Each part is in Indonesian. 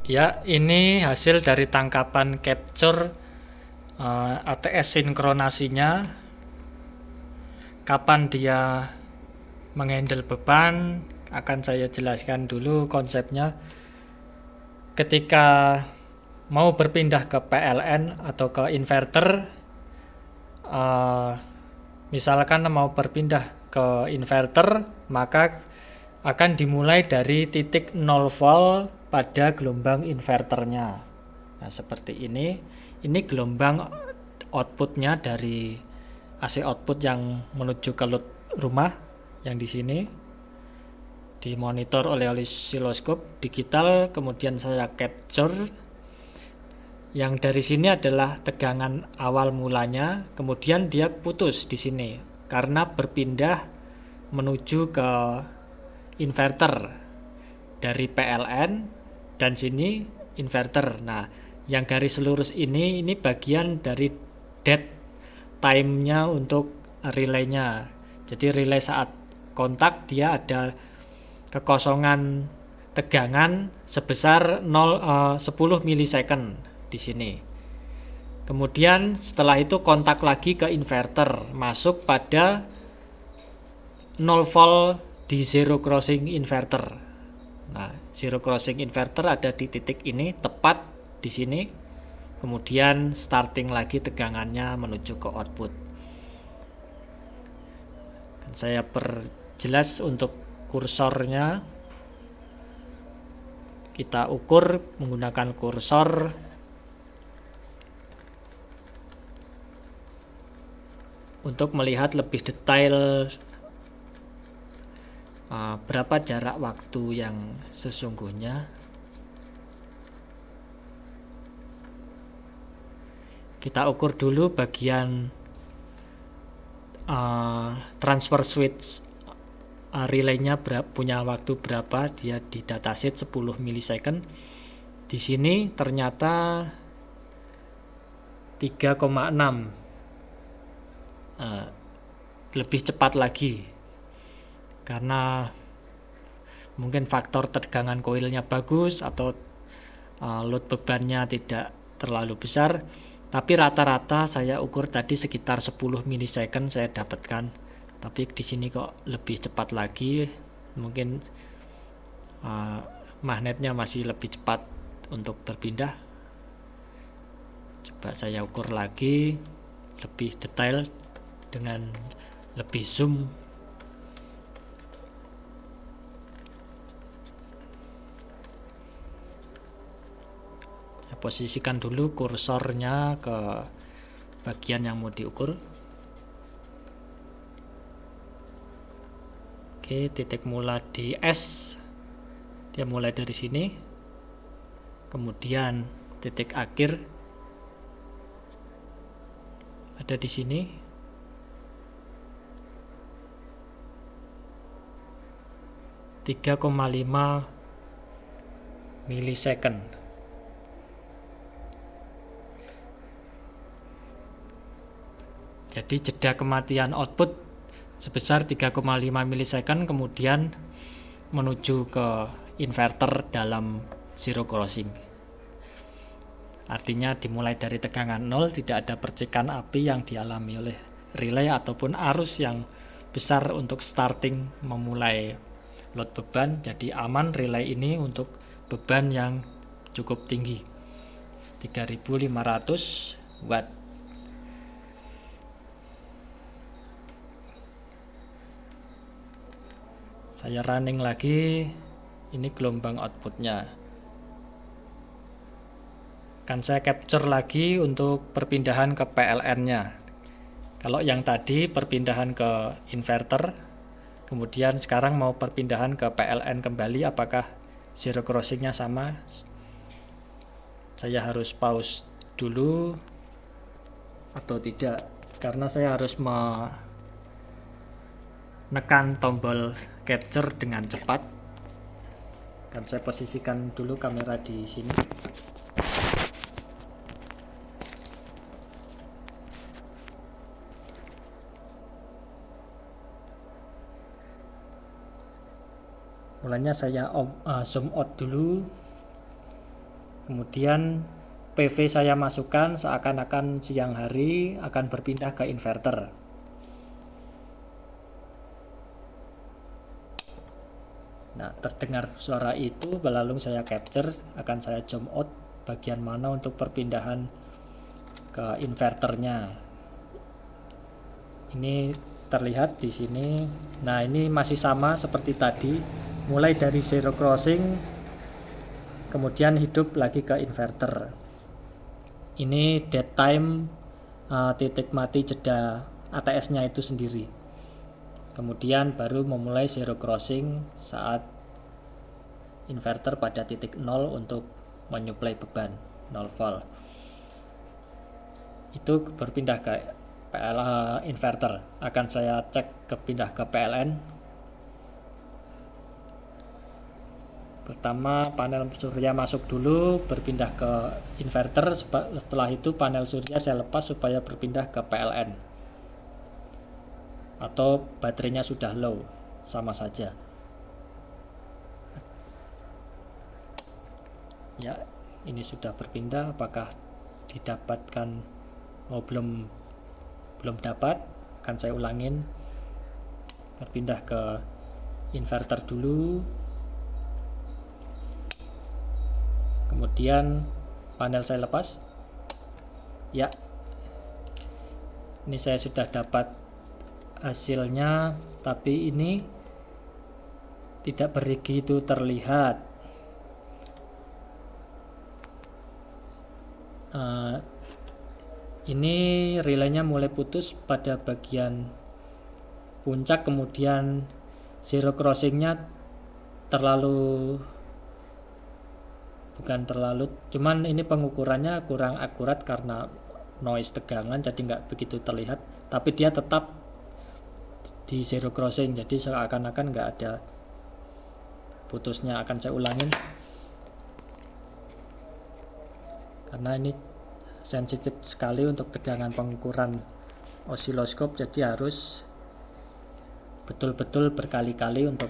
Ya, ini hasil dari tangkapan capture ATS sinkronasinya, kapan dia menghandle beban. Akan saya jelaskan dulu konsepnya. Ketika mau berpindah ke PLN atau ke inverter, eh, misalkan mau berpindah ke inverter, maka akan dimulai dari titik 0 volt pada gelombang inverternya. Nah, seperti ini. Ini gelombang outputnya dari AC output yang menuju ke load rumah yang di sini dimonitor oleh osiloskop digital. Kemudian saya capture. Yang dari sini adalah tegangan awal mulanya, kemudian dia putus di sini karena berpindah menuju ke inverter dari PLN, dan sini inverter. Nah, yang garis lurus ini bagian dari dead time-nya untuk relaynya. Jadi relay saat kontak dia ada kekosongan tegangan sebesar 10 milisecond di sini. Kemudian setelah itu kontak lagi ke inverter, masuk pada 0 volt di zero crossing inverter. Nah, zero crossing inverter ada di titik ini, tepat di sini. Kemudian starting lagi tegangannya menuju ke output. Saya perjelas untuk kursornya. Kita ukur menggunakan kursor. Untuk melihat lebih detail berapa jarak waktu yang sesungguhnya, kita ukur dulu bagian transfer switch relaynya punya waktu berapa. Dia di datasheet 10 milisecond. Di sini ternyata 3,6, lebih cepat lagi karena mungkin faktor tegangan koilnya bagus atau load bebannya tidak terlalu besar. Tapi rata-rata saya ukur tadi sekitar 10 milisecond saya dapatkan. Tapi di sini kok lebih cepat lagi. Mungkin magnetnya masih lebih cepat untuk berpindah. Coba saya ukur lagi lebih detail dengan lebih zoom. Saya posisikan dulu kursornya ke bagian yang mau diukur. Oke, titik mula di S. Dia mulai dari sini. Kemudian titik akhir ada di sini. 3,5 milisecond. Jadi jeda kematian output sebesar 3,5 milisecond, kemudian menuju ke inverter dalam zero crossing. Artinya dimulai dari tegangan 0, tidak ada percikan api yang dialami oleh relay ataupun arus yang besar untuk starting memulai load beban. Jadi aman relay ini untuk beban yang cukup tinggi, 3500 watt. Saya running lagi. Ini gelombang outputnya. Akan saya capture lagi untuk perpindahan ke PLN-nya. Kalau yang tadi perpindahan ke inverter, kemudian sekarang mau perpindahan ke PLN kembali, apakah zero crossingnya sama? Saya harus pause dulu atau tidak, karena saya harus menekan tombol capture dengan cepat. Kan saya posisikan dulu kamera di sini. Mulanya saya zoom out dulu. Kemudian PV saya masukkan seakan-akan siang hari akan berpindah ke inverter. Nah, terdengar suara itu, lalu saya capture, akan saya zoom out bagian mana untuk perpindahan ke inverternya. Ini terlihat di sini. Nah, ini masih sama seperti tadi, mulai dari zero crossing kemudian hidup lagi ke inverter. Ini dead time, titik mati jeda ATS-nya itu sendiri. Kemudian baru memulai zero crossing saat inverter pada titik 0 untuk menyuplai beban 0 volt. Itu berpindah ke inverter. Akan saya cek pindah ke PLN. Pertama panel surya masuk dulu, berpindah ke inverter. Setelah itu panel surya saya lepas supaya berpindah ke PLN. Atau baterainya sudah low, sama saja. Ya, ini sudah berpindah. Apakah didapatkan? Belum dapat. Akan saya ulangin. Berpindah ke inverter dulu. Kemudian panel saya lepas. Ya, ini saya sudah dapat hasilnya, tapi ini tidak begitu terlihat. Ini relaynya mulai putus pada bagian puncak, kemudian zero crossingnya cuman ini pengukurannya kurang akurat karena noise tegangan, jadi nggak begitu terlihat, tapi dia tetap di zero crossing, jadi seakan-akan nggak ada putusnya. Akan saya ulangin karena ini sensitif sekali untuk tegangan pengukuran osiloskop, jadi harus betul-betul berkali-kali untuk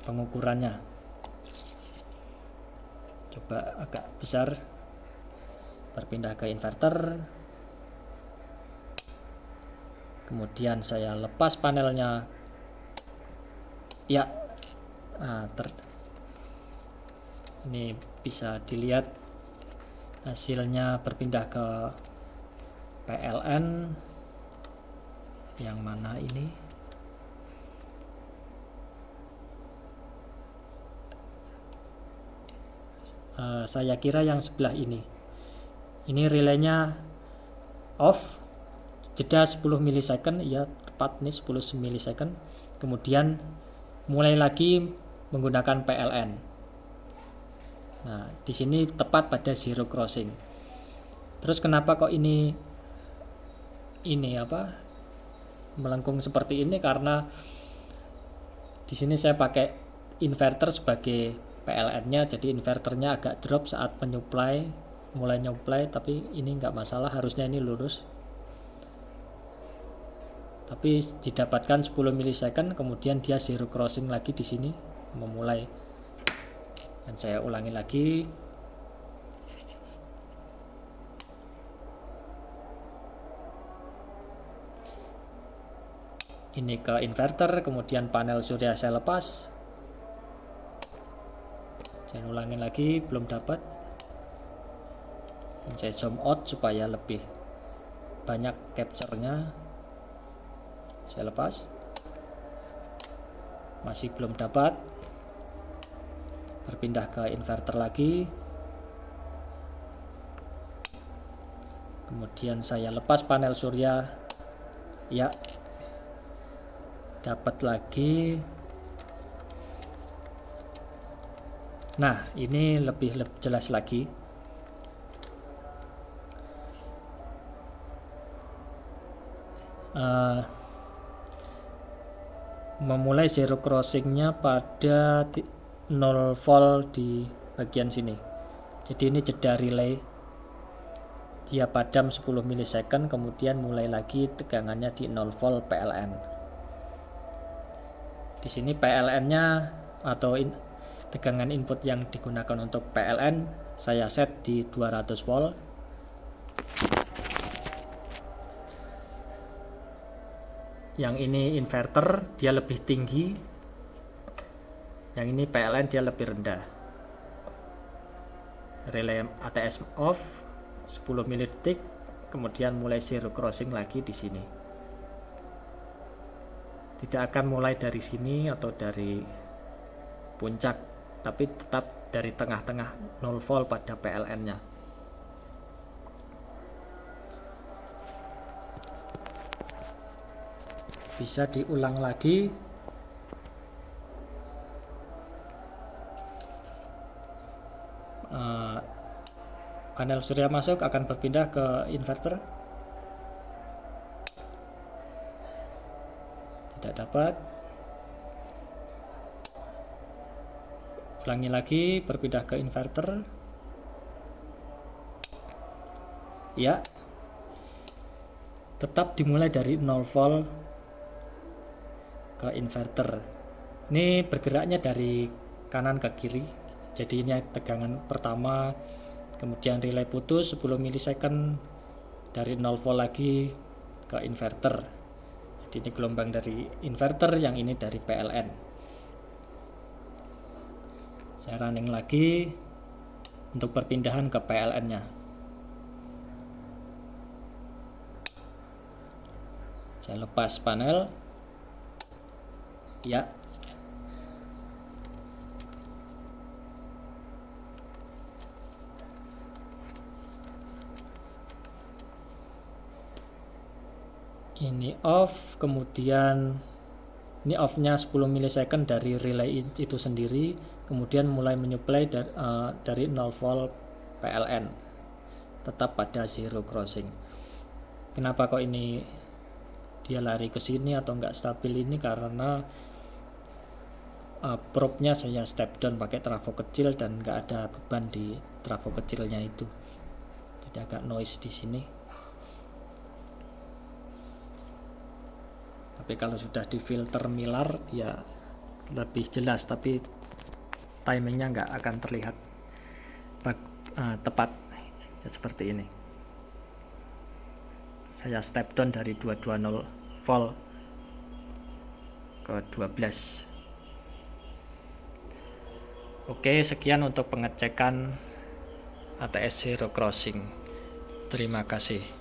pengukurannya. Coba agak besar, berpindah ke inverter. Kemudian saya lepas panelnya. Ya, ini bisa dilihat hasilnya berpindah ke PLN. Yang mana ini? Saya kira yang sebelah ini. Ini relaynya off, jeda 10 milisecond, ya tepat nih 10 milisecond. Kemudian mulai lagi menggunakan PLN. Nah, di sini tepat pada zero crossing. Terus kenapa kok ini melengkung seperti ini? Karena di sini saya pakai inverter sebagai PLN-nya, jadi inverternya agak drop saat mulai nyuplai, tapi ini nggak masalah, harusnya ini lurus. Tapi didapatkan 10 milisecond, kemudian dia zero crossing lagi di sini, memulai. Dan saya ulangi lagi. Ini ke inverter, kemudian panel surya saya lepas. Saya ulangin lagi, belum dapat. Dan saya zoom out supaya lebih banyak capture-nya. Saya lepas. Masih belum dapat. Berpindah ke inverter lagi. Kemudian saya lepas panel surya. Ya, dapat lagi. Nah, ini lebih jelas lagi. Memulai zero crossingnya pada 0 volt di bagian sini. Jadi ini jeda relay, dia padam 10 milisecond, kemudian mulai lagi tegangannya di 0 volt PLN. Di sini PLN-nya atau tegangan input yang digunakan untuk PLN saya set di 200 volt. Yang ini inverter, dia lebih tinggi. Yang ini PLN, dia lebih rendah. Relay ATS off 10 milidetik, kemudian mulai zero crossing lagi di sini. Tidak akan mulai dari sini atau dari puncak, tapi tetap dari tengah-tengah 0 volt pada PLN-nya. Bisa diulang lagi. Panel surya masuk akan berpindah ke inverter. Tidak dapat. Ulangi lagi, berpindah ke inverter. Ya. Tetap dimulai dari 0 volt ke inverter. Ini bergeraknya dari kanan ke kiri. Jadi ini tegangan pertama, kemudian relay putus 10 milisecond, dari 0 volt lagi ke inverter. Jadi ini gelombang dari inverter, yang ini dari PLN. Saya running lagi untuk perpindahan ke PLN-nya. Saya lepas panel. Ya. Ini off, kemudian ini off-nya 10 milisecond dari relay itu sendiri, kemudian mulai menyuplai dari 0 volt PLN, tetap pada zero crossing. Kenapa kok ini dia lari ke sini atau nggak stabil? Ini karena probe-nya saya step down pakai trafo kecil dan nggak ada beban di trafo kecilnya itu, jadi agak noise di sini. Tapi kalau sudah di filter Mylar ya lebih jelas, tapi timingnya nggak akan terlihat tepat ya, seperti ini. Saya step down dari 220 volt ke 12. Oke, sekian untuk pengecekan ATS zero crossing. Terima kasih.